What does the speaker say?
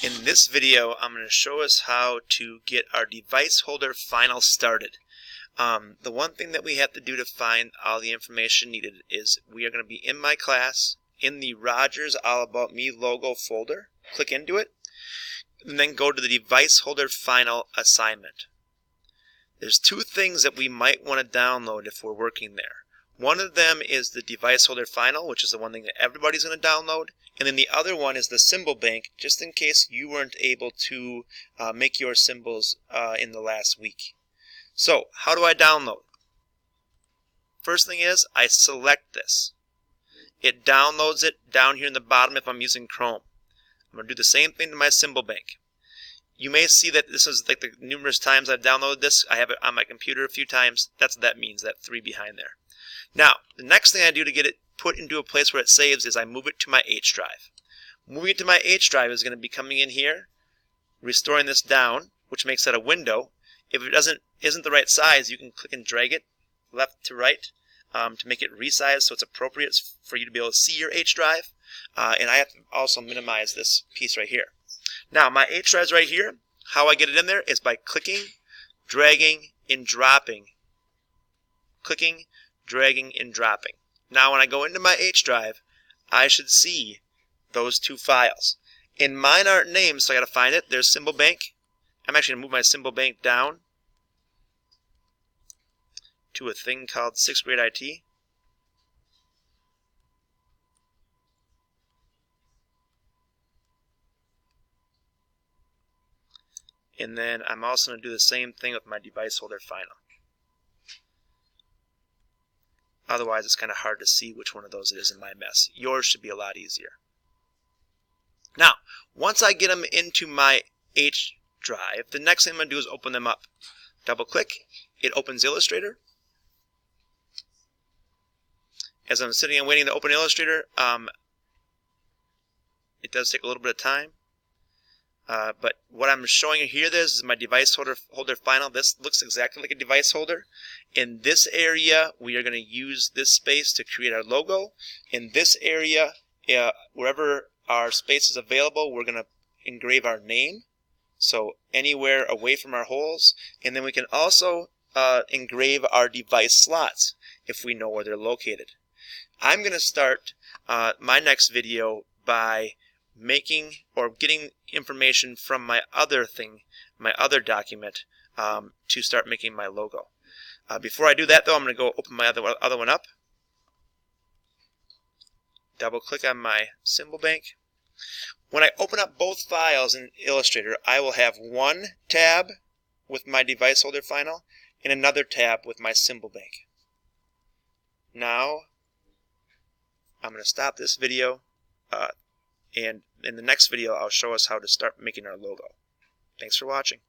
In this video, I'm going to show us how to get our device holder final started. The one thing that we have to do to find all the information needed is we are going to be in my class, in the Rogers All About Me logo folder. Click into it, and then go to the device holder final assignment. There's two things that we might want to download if we're working there. One of them is the device holder final, which is the one thing that everybody's going to download. And then the other one is the symbol bank, just in case you weren't able to make your symbols in the last week. So, how do I download? First thing is, I select this. It downloads it down here in the bottom if I'm using Chrome. I'm going to do the same thing to my symbol bank. You may see that this is like the numerous times I've downloaded this. I have it on my computer a few times. That's what that means, that 3 behind there. Now, the next thing I do to get it put into a place where it saves is I move it to my H drive. Moving it to my H drive is going to be coming in here, restoring this down, which makes that a window. If it isn't the right size, you can click and drag it left to right to make it resize so it's appropriate for you to be able to see your H drive. And I have to also minimize this piece right here. Now, my H drive is right here. How I get it in there is by clicking, dragging, and dropping. Clicking, dragging, and dropping. Now, when I go into my H drive, I should see those two files. And mine aren't named, so I got to find it. There's symbol bank. I'm actually going to move my symbol bank down to a thing called 6th grade IT. And then I'm also going to do the same thing with my device holder final. Otherwise, it's kind of hard to see which one of those it is in my mess. Yours should be a lot easier. Now, once I get them into my H drive, the next thing I'm going to do is open them up. Double click, it opens Illustrator. As I'm sitting and waiting to open Illustrator, it does take a little bit of time. But what I'm showing you here, this is my device holder final. This looks exactly like a device holder. In this area, we are going to use this space to create our logo. In this area, wherever our space is available, we're going to engrave our name. So anywhere away from our holes. And then we can also engrave our device slots if we know where they're located. I'm going to start my next video by making or getting information from my other document to start making my logo. Before I do that, though, I'm going to go open my other one up. Double click on my symbol bank. When I open up both files in Illustrator, I will have one tab with my device holder final and another tab with my symbol bank. Now, I'm going to stop this video, and in the next video, I'll show us how to start making our logo. Thanks for watching.